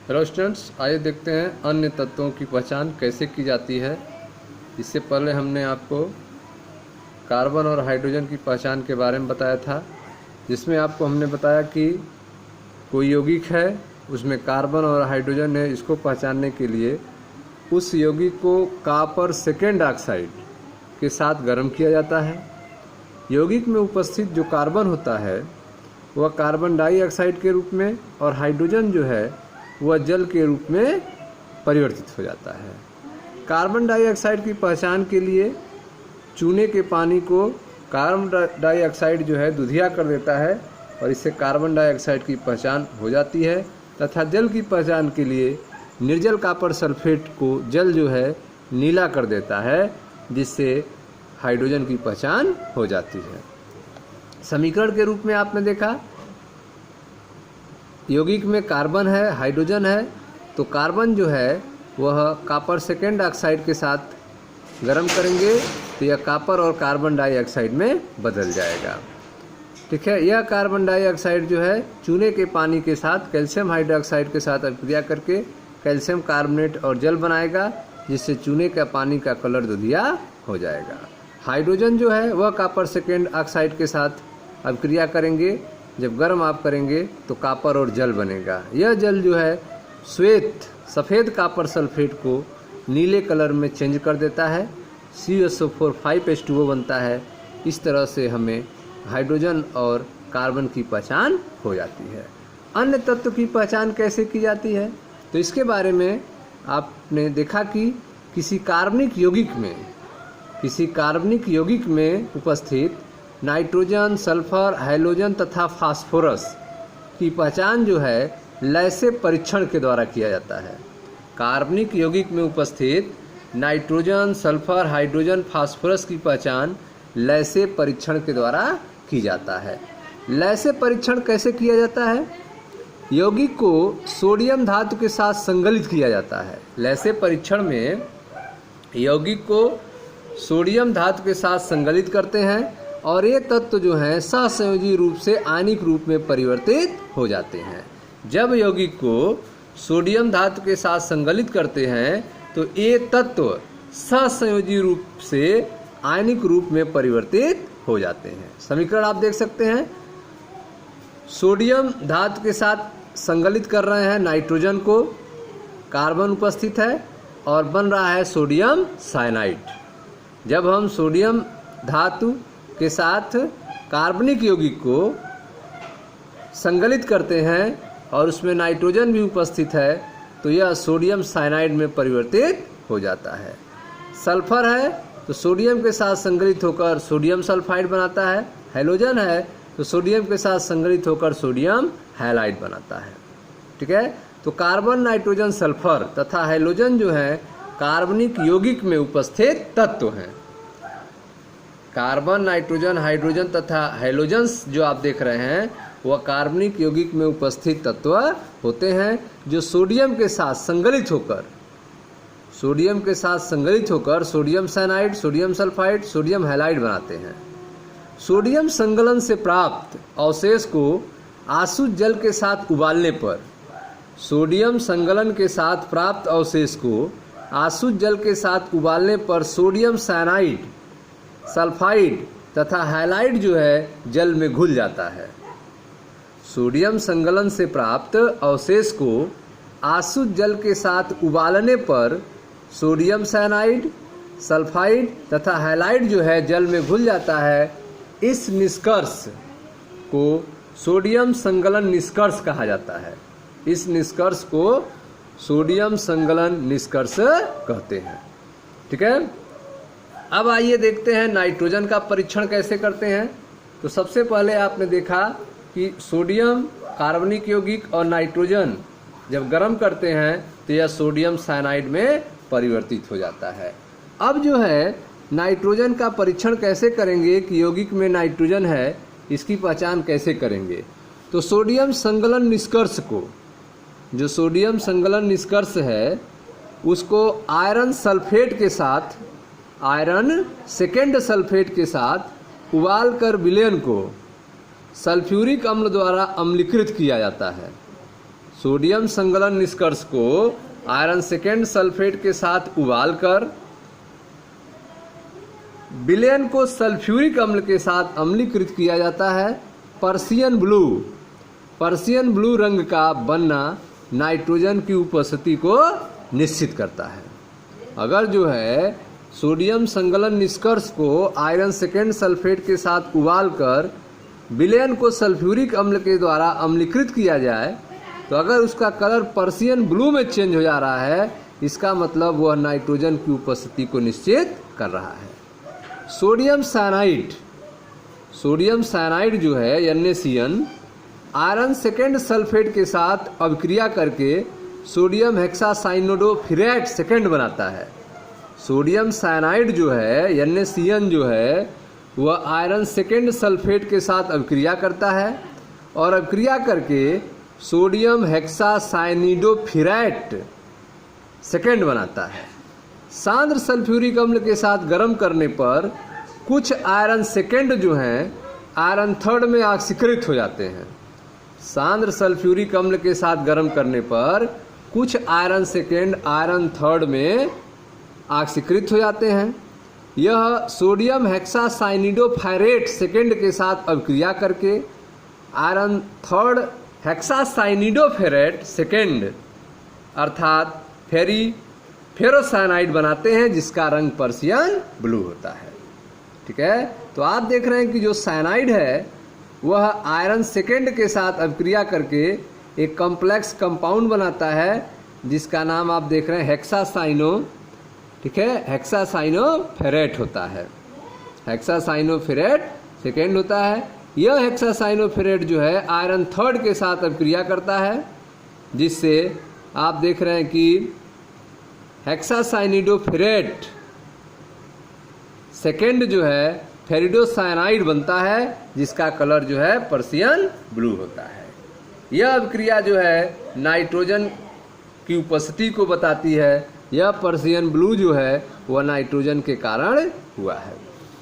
Hello students, आइए देखते हैं अन्य तत्वों की पहचान कैसे की जाती है। इससे पहले हमने आपको कार्बन और हाइड्रोजन की पहचान के बारे में बताया था, जिसमें आपको हमने बताया कि कोई यौगिक है, उसमें कार्बन और हाइड्रोजन है। इसको पहचानने के लिए उस यौगिक को कॉपर सेकेंड ऑक्साइड के साथ गर्म किया जाता है। यौगिक में उपस्थित जो कार्बन होता है वह कार्बन डाइऑक्साइड के रूप में और हाइड्रोजन जो है वह जल के रूप में परिवर्तित हो जाता है। कार्बन डाइऑक्साइड की पहचान के लिए चूने के पानी को कार्बन डाइऑक्साइड जो है दुधिया कर देता है और इससे कार्बन डाइऑक्साइड की पहचान हो जाती है, तथा जल की पहचान के लिए निर्जल कॉपर सल्फेट को जल जो है नीला कर देता है, जिससे हाइड्रोजन की पहचान हो जाती है। समीकरण के रूप में आपने देखा यौगिक में कार्बन है, हाइड्रोजन है, तो कार्बन जो है वह कॉपर सेकेंड ऑक्साइड के साथ गर्म करेंगे तो यह कॉपर और कार्बन डाइऑक्साइड में बदल जाएगा। ठीक है, यह कार्बन डाइऑक्साइड जो है चूने के पानी के साथ कैल्शियम हाइड्रोक्साइड के साथ अभिक्रिया करके कैल्शियम कार्बोनेट और जल बनाएगा, जिससे चूने का पानी का कलर दुधिया हो जाएगा। हाइड्रोजन जो है वह कॉपर सेकेंड ऑक्साइड के साथ अभिक्रिया करेंगे, जब गर्म आप करेंगे तो कॉपर और जल बनेगा। यह जल जो है श्वेत सफ़ेद कॉपर सल्फेट को नीले कलर में चेंज कर देता है, CuSO4 5H2O बनता है। इस तरह से हमें हाइड्रोजन और कार्बन की पहचान हो जाती है। अन्य तत्व की पहचान कैसे की जाती है, तो इसके बारे में आपने देखा कि किसी कार्बनिक यौगिक में उपस्थित नाइट्रोजन, सल्फर, हैलोजन तथा फास्फोरस की पहचान जो है लैसे परीक्षण के द्वारा किया जाता है। कार्बनिक यौगिक में उपस्थित नाइट्रोजन, सल्फर, हाइड्रोजन, फास्फोरस की पहचान लैसे परीक्षण के द्वारा की जाता है। लैसे परीक्षण कैसे किया जाता है? यौगिक को सोडियम धातु के साथ संगलित किया जाता है। लैसे परीक्षण में यौगिक को सोडियम धातु के साथ संगलित करते हैं और ये तत्व जो हैं सहसंयोजी रूप से आयनिक रूप में परिवर्तित हो जाते हैं। जब यौगिक को सोडियम धातु के साथ संगलित करते हैं तो ये तत्व सहसंयोजी रूप से आयनिक रूप में परिवर्तित हो जाते हैं। समीकरण आप देख सकते हैं, सोडियम धातु के साथ संगलित कर रहे हैं नाइट्रोजन को, कार्बन उपस्थित है और बन रहा है सोडियम साइनाइड। जब हम सोडियम धातु के साथ कार्बनिक यौगिक को संगलित करते हैं और उसमें नाइट्रोजन भी उपस्थित है तो यह सोडियम साइनाइड में परिवर्तित हो जाता है। सल्फर है तो सोडियम के साथ संगलित होकर सोडियम सल्फाइड बनाता है। हैलोजन है तो सोडियम के साथ संगलित होकर सोडियम हैलाइड बनाता है। ठीक है, तो कार्बन, नाइट्रोजन, सल्फर तथा हैलोजन जो है कार्बनिक यौगिक में उपस्थित तत्व हैं। कार्बन, नाइट्रोजन, हाइड्रोजन तथा हैलोजन्स जो आप देख रहे हैं वह कार्बनिक यौगिक में उपस्थित तत्व होते हैं, जो सोडियम के साथ संगलित होकर sodium cyanide, sodium sulphide, sodium halide बनाते हैं। सोडियम संगलन से प्राप्त अवशेष को आसुत जल के साथ उबालने पर सोडियम साइनाइड, सल्फाइड तथा हैलाइड जो है जल में घुल जाता है। सोडियम संगलन से प्राप्त अवशेष को आसुत जल के साथ उबालने पर सोडियम साइनाइड, सल्फाइड तथा हैलाइड जो है जल में घुल जाता है। इस निष्कर्ष को सोडियम संगलन निष्कर्ष कहा जाता है। इस निष्कर्ष को सोडियम संगलन निष्कर्ष कहते हैं। ठीक है, अब आइए देखते हैं नाइट्रोजन का परीक्षण कैसे करते हैं। तो सबसे पहले आपने देखा कि सोडियम कार्बनिक यौगिक और नाइट्रोजन जब गर्म करते हैं तो यह सोडियम साइनाइड में परिवर्तित हो जाता है। अब जो है नाइट्रोजन का परीक्षण कैसे करेंगे कि यौगिक में नाइट्रोजन है, इसकी पहचान कैसे करेंगे। तो सोडियम संगलन निष्कर्ष को, जो सोडियम संगलन निष्कर्ष है उसको आयरन सेकेंड सल्फेट के साथ उबाल कर विलयन को सल्फ्यूरिक अम्ल द्वारा अम्लीकृत किया जाता है। सोडियम संगलन निष्कर्ष को आयरन सेकेंड सल्फेट के साथ उबालकर विलयन को सल्फ्यूरिक अम्ल के साथ अम्लीकृत किया जाता है। पर्शियन ब्लू रंग का बनना नाइट्रोजन की उपस्थिति को निश्चित करता है। अगर जो है सोडियम संगलन निष्कर्ष को आयरन सेकेंड सल्फेट के साथ उबालकर विलयन को सल्फ्यूरिक अम्ल के द्वारा अम्लीकृत किया जाए तो अगर उसका कलर पर्शियन ब्लू में चेंज हो जा रहा है, इसका मतलब वह नाइट्रोजन की उपस्थिति को निश्चित कर रहा है। सोडियम साइनाइड जो है NaCN आयरन सेकेंड सल्फेट के साथ अभिक्रिया करके सोडियम हेक्सासाइनोडोफिरेट सेकेंड बनाता है। सोडियम साइनाइड जो है NaCN जो है वह आयरन सेकेंड सल्फेट के साथ अभिक्रिया करता है और अभिक्रिया करके सोडियम हेक्सासाइनिडोफिरेट सेकेंड बनाता है। सांद्र सल्फ्यूरिक अम्ल के साथ गर्म करने पर कुछ आयरन सेकेंड जो हैं आयरन थर्ड में ऑक्सीकृत हो जाते हैं। सांद्र सल्फ्यूरिक अम्ल के साथ गर्म करने पर कुछ आयरन सेकेंड आयरन थर्ड में ऑक्सीकृत हो जाते हैं। यह सोडियम हेक्सासाइनिडोफिरेट सेकेंड के साथ अभिक्रिया करके आयरन थर्ड हेक्सासाइनिडोफिरेट सेकेंड अर्थात फेरोसाइनाइड बनाते हैं, जिसका रंग पर्शियन ब्लू होता है। ठीक है, तो आप देख रहे हैं कि जो साइनाइड है वह आयरन सेकेंड के साथ अभिक्रिया करके एक कॉम्प्लेक्स कंपाउंड बनाता है, जिसका नाम आप देख रहे हैं हेक्सासाइनो। ठीक है, हेक्सासाइनोफिरेट होता है। हेक्सासाइनोफिरेट सेकेंड होता है। यह हेक्सासाइनोफिरेट जो है आयरन थर्ड के साथ अभिक्रिया करता है, जिससे आप देख रहे हैं कि हेक्सासाइनिडोफिरेट सेकेंड जो है फेरिडोसाइनाइड बनता है, जिसका कलर जो है पर्शियन ब्लू होता है। यह अभिक्रिया जो है नाइट्रोजन की उपस्थिति को बताती है। यह पर्शियन ब्लू जो है वह नाइट्रोजन के कारण हुआ है।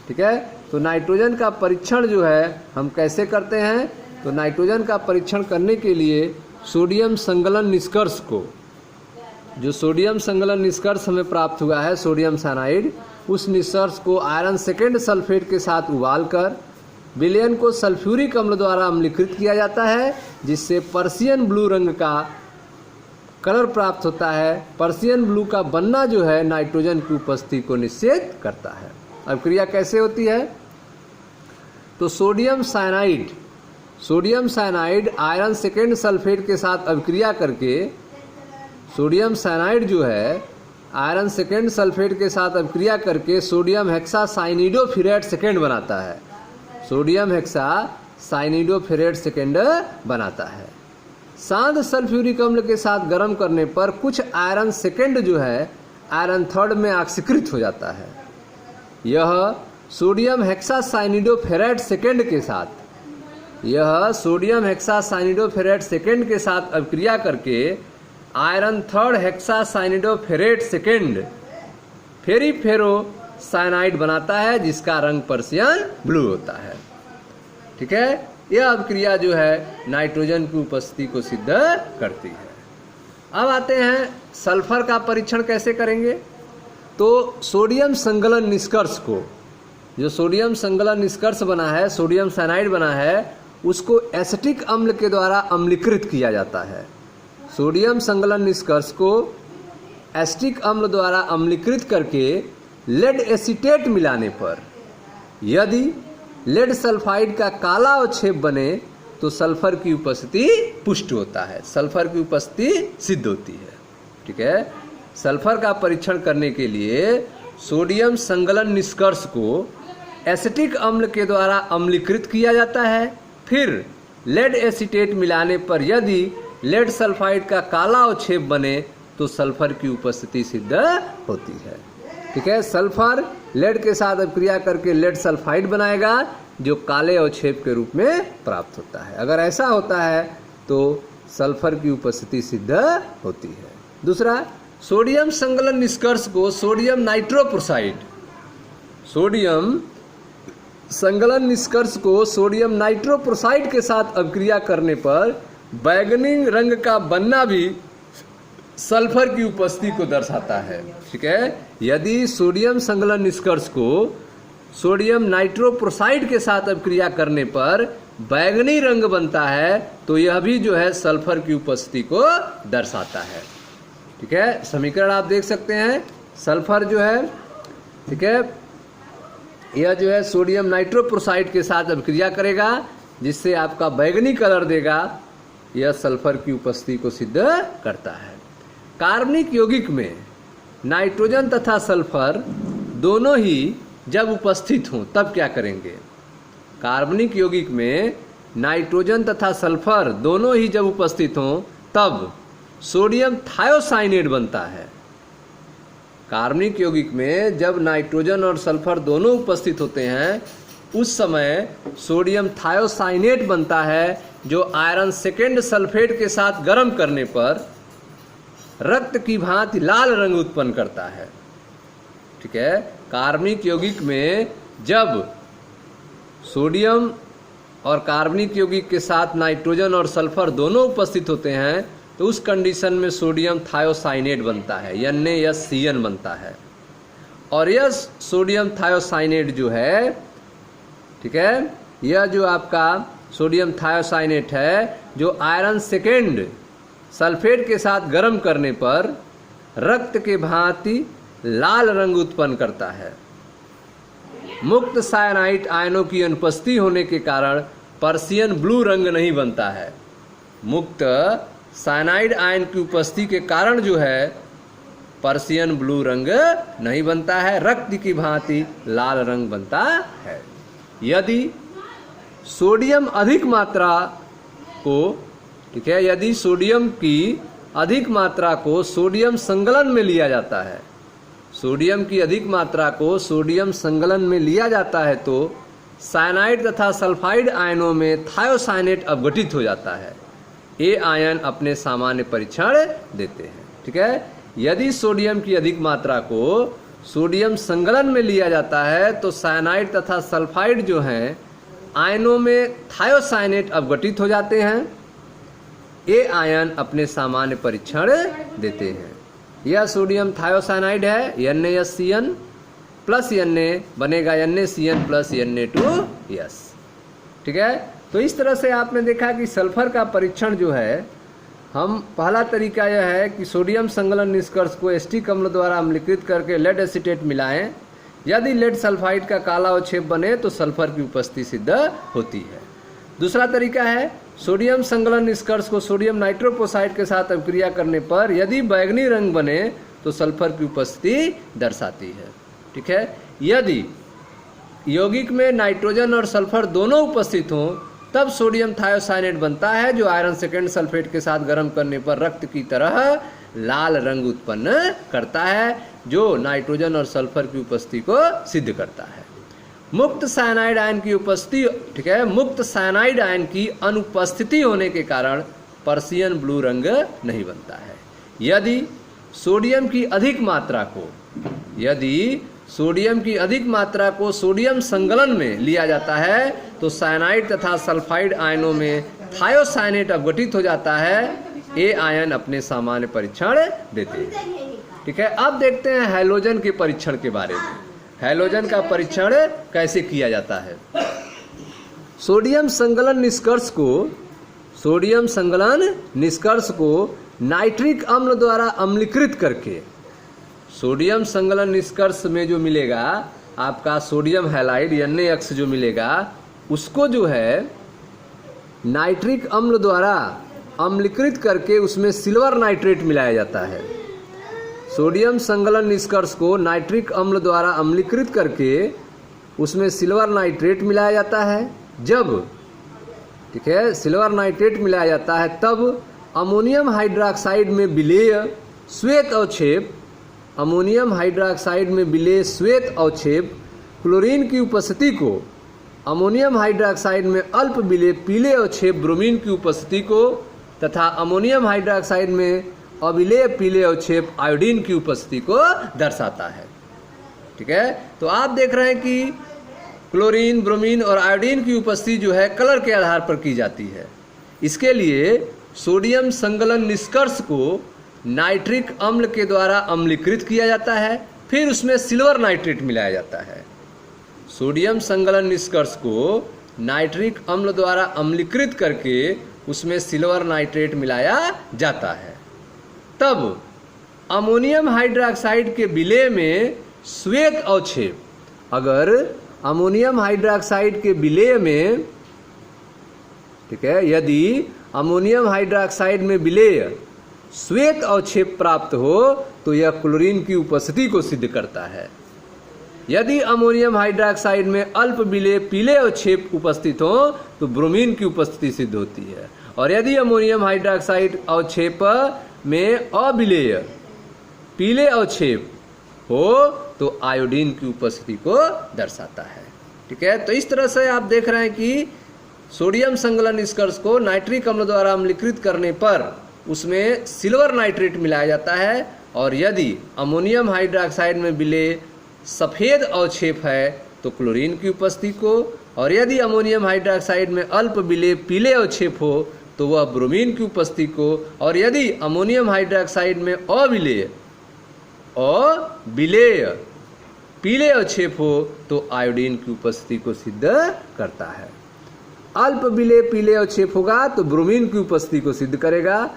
ठीक है, तो नाइट्रोजन का परीक्षण जो है हम कैसे करते हैं, तो नाइट्रोजन का परीक्षण करने के लिए सोडियम संगलन निष्कर्ष को, जो सोडियम संगलन निष्कर्ष हमें प्राप्त हुआ है सोडियम साइनाइड, उस निष्कर्ष को आयरन सेकेंड सल्फेट के साथ उबालकर विलयन को सल्फ्यूरिक अम्ल द्वारा अम्लीकृत किया जाता है, जिससे पर्शियन ब्लू रंग का कलर प्राप्त होता है। पर्शियन ब्लू का बनना जो है नाइट्रोजन की उपस्थिति को निश्चित करता है। अभिक्रिया कैसे होती है, तो sodium cyanide iron second sulphate के साथ अभिक्रिया करके सोडियम साइनाइड जो है आयरन सेकेंड सल्फेट के साथ अभिक्रिया करके सोडियम हेक्सासाइनिडोफिरेट सेकेंड बनाता है। सोडियम हेक्सासाइनिडोफिरेट सेकेंड बनाता है। सांद्र सल्फ्यूरिक अम्ल के साथ गर्म करने पर कुछ आयरन सेकेंड जो है आयरन थर्ड में ऑक्सीकृत हो जाता है। यह सोडियम हेक्सासाइनिडोफिरेट सेकेंड के साथ अभिक्रिया करके आयरन थर्ड हेक्सासाइनिडोफिरेट सेकेंड फेरीफेरोसाइनाइड बनाता है, जिसका रंग पर्शियन ब्लू होता है। ठीक है, यह अभिक्रिया जो है नाइट्रोजन की उपस्थिति को सिद्ध करती है। अब आते हैं सल्फर का परीक्षण कैसे करेंगे, तो सोडियम संगलन निष्कर्ष को, जो सोडियम संगलन निष्कर्ष बना है, सोडियम साइनाइड बना है, उसको एसिटिक अम्ल के द्वारा अम्लीकृत किया जाता है। सोडियम संगलन निष्कर्ष को एसिटिक अम्ल द्वारा अम्लीकृत करके लेड एसीटेट मिलाने पर यदि लेड सल्फाइड का काला अवक्षेप बने तो सल्फर की उपस्थिति पुष्ट होता है, सल्फर की उपस्थिति सिद्ध होती है। ठीक है, सल्फर का परीक्षण करने के लिए सोडियम संगलन निष्कर्ष को एसिटिक अम्ल के द्वारा अम्लीकृत किया जाता है। फिर लेड एसीटेट मिलाने पर यदि लेड सल्फाइड का काला अवक्षेप बने तो सल्फर की उपस्थिति सिद्ध होती है। ठीक है, सल्फर लेड के साथ अभिक्रिया करके लेड सल्फाइड बनाएगा, जो काले अवक्षेप के रूप में प्राप्त होता है। अगर ऐसा होता है तो सल्फर की उपस्थिति सिद्ध होती है। दूसरा, सोडियम संगलन निष्कर्ष को सोडियम नाइट्रोप्रोसाइड के साथ अभिक्रिया करने पर बैगनी रंग का बनना भी सल्फर की उपस्थिति को दर्शाता है। ठीक है, यदि सोडियम संगलन निष्कर्ष को सोडियम नाइट्रोप्रोसाइड के साथ अभिक्रिया करने पर बैगनी रंग बनता है तो यह भी जो है सल्फर की उपस्थिति को दर्शाता है। ठीक है, समीकरण आप देख सकते हैं। सल्फर जो है, ठीक है, यह जो है सोडियम नाइट्रोप्रोसाइड के साथ अभिक्रिया करेगा जिससे आपका बैगनी कलर देगा। यह सल्फर की उपस्थिति को सिद्ध करता है। कार्बनिक यौगिक में नाइट्रोजन तथा सल्फर दोनों ही जब उपस्थित हों तब क्या करेंगे? कार्बनिक यौगिक में नाइट्रोजन तथा सल्फर दोनों ही जब उपस्थित हों तब सोडियम थायोसाइनेट बनता है। कार्बनिक यौगिक में जब नाइट्रोजन और सल्फर दोनों उपस्थित होते हैं उस समय सोडियम थायोसाइनेट बनता है, जो आयरन सेकेंड सल्फेट के साथ गर्म करने पर रक्त की भांति लाल रंग उत्पन्न करता है। ठीक है, कार्बनिक यौगिक में जब सोडियम और कार्बनिक यौगिक के साथ नाइट्रोजन और सल्फर दोनों उपस्थित होते हैं तो उस कंडीशन में सोडियम थायोसाइनेट बनता है, NaSCN बनता है। और यह सोडियम थायोसाइनेट जो है, ठीक है, यह जो आपका सोडियम थायोसाइनेट है जो आयरन सेकेंड सल्फेट के साथ गर्म करने पर रक्त के भांति लाल रंग उत्पन्न करता है। मुक्त साइनाइड आयनों की अनुपस्थिति होने के कारण पर्शियन ब्लू रंग नहीं बनता है। मुक्त साइनाइड आयन की उपस्थिति के कारण जो है पर्शियन ब्लू रंग नहीं बनता है, रक्त की भांति लाल रंग बनता है। यदि सोडियम अधिक मात्रा को, ठीक है, यदि सोडियम की अधिक मात्रा को सोडियम संगलन में लिया जाता है, सोडियम की अधिक मात्रा को सोडियम संगलन में लिया जाता है तो साइनाइड तथा सल्फाइड आयनों में थायोसाइनेट अपघटित हो जाता है। ये आयन अपने सामान्य परीक्षण देते हैं। ठीक है, यदि सोडियम की अधिक मात्रा को सोडियम संगलन में लिया जाता है तो साइनाइड तथा सल्फाइड जो हैं आयनों में थायोसाइनेट अपघटित हो जाते हैं। ये आयन अपने सामान्य परीक्षण देते हैं। यह सोडियम थायोसाइनाइड है, NaSCN प्लस Na बनेगा NaCN प्लस Na2S। ठीक है, तो इस तरह से आपने देखा कि सल्फर का परीक्षण जो है, हम पहला तरीका यह है कि सोडियम संगलन निष्कर्ष को एसिटिक अम्ल द्वारा अम्लीकृत करके लेड एसीटेट मिलाएं। यदि लेड सल्फाइड का काला अवक्षेप बने तो सल्फर की उपस्थिति सिद्ध होती है। दूसरा तरीका है सोडियम संगलन निष्कर्ष को सोडियम नाइट्रोप्रोसाइड के साथ अभिक्रिया करने पर यदि बैगनी रंग बने तो सल्फर की उपस्थिति दर्शाती है। ठीक है, यदि यौगिक में नाइट्रोजन और सल्फर दोनों उपस्थित हों तब सोडियम थायोसाइनेट बनता है, जो आयरन सेकेंड सल्फेट के साथ गर्म करने पर रक्त की तरह लाल रंग उत्पन्न करता है, जो नाइट्रोजन और सल्फर की उपस्थिति को सिद्ध करता है। मुक्त साइनाइड आयन की उपस्थिति, ठीक है, मुक्त साइनाइड आयन की अनुपस्थिति होने के कारण पर्शियन ब्लू रंग नहीं बनता है। यदि सोडियम की अधिक मात्रा को, यदि सोडियम की अधिक मात्रा को सोडियम संगलन में लिया जाता है तो साइनाइड तथा सल्फाइड आयनों में थायोसाइनेट अपघटित हो जाता है। ये आयन अपने सामान्य परीक्षण देते हैं। ठीक है, अब देखते हैं हैलोजन के परीक्षण के बारे में। हैलोजन का परीक्षण कैसे किया जाता है? सोडियम संगलन निष्कर्ष को, सोडियम संगलन निष्कर्ष को नाइट्रिक अम्ल द्वारा अम्लीकृत करके, सोडियम संगलन निष्कर्ष में जो मिलेगा आपका सोडियम हैलाइड NaX जो मिलेगा उसको जो है नाइट्रिक अम्ल द्वारा अम्लीकृत करके उसमें सिल्वर नाइट्रेट मिलाया जाता है। सोडियम संगलन निष्कर्ष को नाइट्रिक अम्ल द्वारा अम्लीकृत करके उसमें सिल्वर नाइट्रेट मिलाया जाता है। जब, ठीक है, सिल्वर नाइट्रेट मिलाया जाता है तब अमोनियम हाइड्रोक्साइड में विलेय श्वेत अवक्षेप, अमोनियम हाइड्रोक्साइड में विलेय श्वेत अवक्षेप क्लोरीन की उपस्थिति को, अमोनियम हाइड्रोक्साइड में अल्प विलेय पीले अवक्षेप ब्रोमीन की उपस्थिति को तथा अमोनियम हाइड्रोक्साइड में अविलेय पीले अवक्षेप आयोडीन की उपस्थिति को दर्शाता है। ठीक है, तो आप देख रहे हैं कि क्लोरीन, ब्रोमीन और आयोडीन की उपस्थिति जो है कलर के आधार पर की जाती है। इसके लिए सोडियम संगलन निष्कर्ष को नाइट्रिक अम्ल के द्वारा अम्लीकृत किया जाता है, फिर उसमें सिल्वर नाइट्रेट मिलाया जाता है। सोडियम संगलन निष्कर्ष को नाइट्रिक अम्ल द्वारा अम्लीकृत करके उसमें सिल्वर नाइट्रेट मिलाया जाता है। तब अमोनियम हाइड्रोक्साइड के विलेय में श्वेत अवक्षेप, अगर अमोनियम हाइड्रोक्साइड के विलेय में, ठीक है, यदि अमोनियम हाइड्रोक्साइड में विलेय श्वेत अवक्षेप प्राप्त हो तो यह क्लोरीन की उपस्थिति को सिद्ध करता है। यदि अमोनियम हाइड्रोक्साइड में अल्प विलेय पीले अवक्षेप उपस्थित हो तो ब्रोमीन की उपस्थिति सिद्ध होती है, और यदि अमोनियम हाइड्रोक्साइड अवक्षेप में अविलेय पीले अवक्षेप हो तो आयोडीन की उपस्थिति को दर्शाता है। ठीक है, तो इस तरह से आप देख रहे हैं कि सोडियम संगलन निष्कर्ष को नाइट्रिक अम्ल द्वारा अम्लीकृत करने पर उसमें सिल्वर नाइट्रेट मिलाया जाता है, और यदि अमोनियम हाइड्रोक्साइड में विलेय सफ़ेद अवक्षेप है तो क्लोरीन की उपस्थिति को, और यदि अमोनियम हाइड्रोक्साइड में अल्प विलेय पीले अवक्षेप हो तो वह ब्रोमीन की उपस्थिति को, और यदि अमोनियम हाइड्रोक्साइड में अविलेय पीले अवक्षेप हो तो आयोडीन की उपस्थिति को सिद्ध करता है। अल्प विलेय पीले अवक्षेप होगा तो ब्रोमीन की उपस्थिति को सिद्ध करेगा,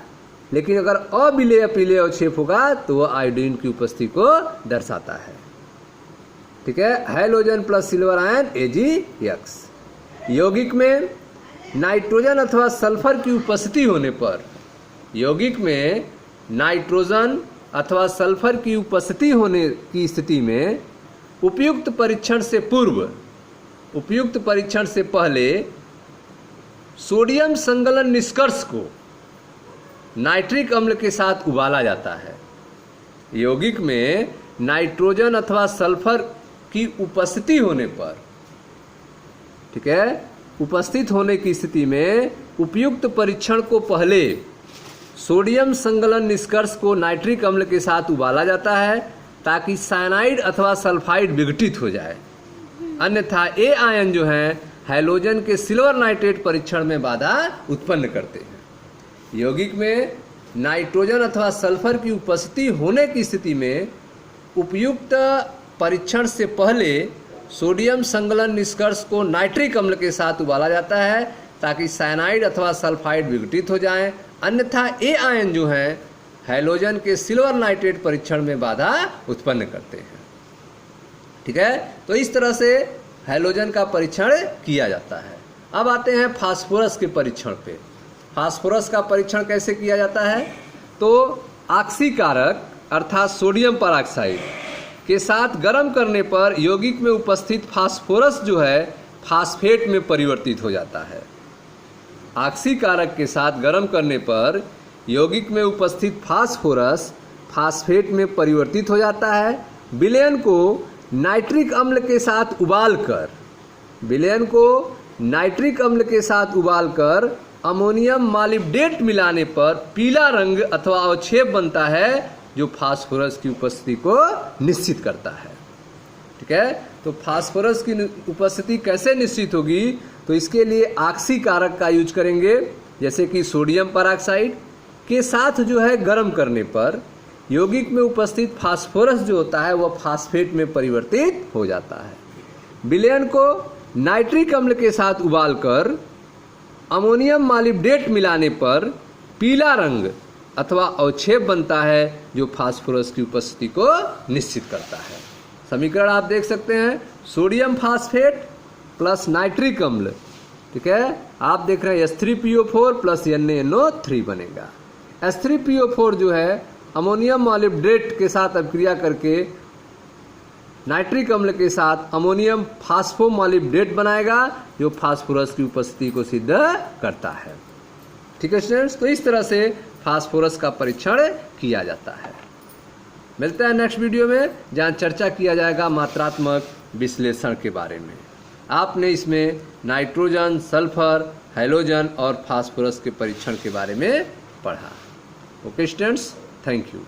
लेकिन अगर अविलेय पीले अवक्षेप होगा तो वह आयोडीन की उपस्थिति को दर्शाता है। ठीक है, halogen plus silver ion AgX। यौगिक में नाइट्रोजन अथवा सल्फर की उपस्थिति होने पर, यौगिक में नाइट्रोजन अथवा सल्फर की उपस्थिति होने की स्थिति में उपयुक्त परीक्षण से पूर्व, उपयुक्त परीक्षण से पहले सोडियम संगलन निष्कर्ष को नाइट्रिक अम्ल के साथ उबाला जाता है। यौगिक में नाइट्रोजन अथवा सल्फर की उपस्थिति होने पर, ठीक है, उपस्थित होने की स्थिति में उपयुक्त परीक्षण को पहले सोडियम संगलन निष्कर्ष को नाइट्रिक अम्ल के साथ उबाला जाता है ताकि साइनाइड अथवा सल्फाइड विघटित हो जाए, अन्यथा ए आयन जो हैं हैलोजन के सिल्वर नाइट्रेट परीक्षण में बाधा उत्पन्न करते हैं। यौगिक में नाइट्रोजन अथवा सल्फर की उपस्थिति होने की स्थिति में उपयुक्त परीक्षण से पहले सोडियम संगलन निष्कर्ष को नाइट्रिक अम्ल के साथ उबाला जाता है ताकि साइनाइड अथवा सल्फाइड विघटित हो जाएं, अन्यथा ए आयन जो हैं हैलोजन के सिल्वर नाइट्रेट परीक्षण में बाधा उत्पन्न करते हैं। ठीक है, तो इस तरह से हैलोजन का परीक्षण किया जाता है। अब आते हैं फास्फोरस के परीक्षण पे। फास्फोरस का परीक्षण कैसे किया जाता है? तो ऑक्सीकारक अर्थात सोडियम परऑक्साइड के साथ गर्म करने पर यौगिक में उपस्थित फास्फोरस जो है फास्फेट में परिवर्तित हो जाता है। ऑक्सीकारक के साथ गर्म करने पर यौगिक में उपस्थित फास्फोरस फास्फेट में परिवर्तित हो जाता है। विलयन को नाइट्रिक अम्ल के साथ उबालकर, विलयन को नाइट्रिक अम्ल के साथ उबालकर अमोनियम मॉलिब्डेट मिलाने पर पीला रंग अथवा अवक्षेप बनता है जो फास्फोरस की उपस्थिति को निश्चित करता है। ठीक है, तो फास्फोरस की उपस्थिति कैसे निश्चित होगी? तो इसके लिए ऑक्सीकारक का यूज करेंगे, जैसे कि सोडियम परऑक्साइड के साथ जो है गर्म करने पर यौगिक में उपस्थित फास्फोरस जो होता है वह फास्फेट में परिवर्तित हो जाता है। विलयन को नाइट्रिक अम्ल के साथ उबालकर अमोनियम मॉलिब्डेट मिलाने पर पीला रंग अथवा अवक्षेप बनता है जो फास्फोरस की उपस्थिति को निश्चित करता है। समीकरण आप देख सकते हैं, सोडियम फास्फेट प्लस नाइट्रिक अम्ल, ठीक है, आप देख रहे हैं H3PO4 प्लस NaNO3 बनेगा। H3PO4 जो है अमोनियम मॉलिब्डेट के साथ अभिक्रिया करके नाइट्रिक अम्ल के साथ अमोनियम फास्फोमॉलिब्डेट बनाएगा जो फास्फोरस की उपस्थिति को सिद्ध करता है। ठीक है स्टूडेंट्स, तो इस तरह से फास्फोरस का परीक्षण किया जाता है। मिलते हैं नेक्स्ट वीडियो में जहां चर्चा किया जाएगा मात्रात्मक विश्लेषण के बारे में। आपने इसमें नाइट्रोजन, सल्फर, हैलोजन और फास्फोरस के परीक्षण के बारे में पढ़ा। Okay students, thank you.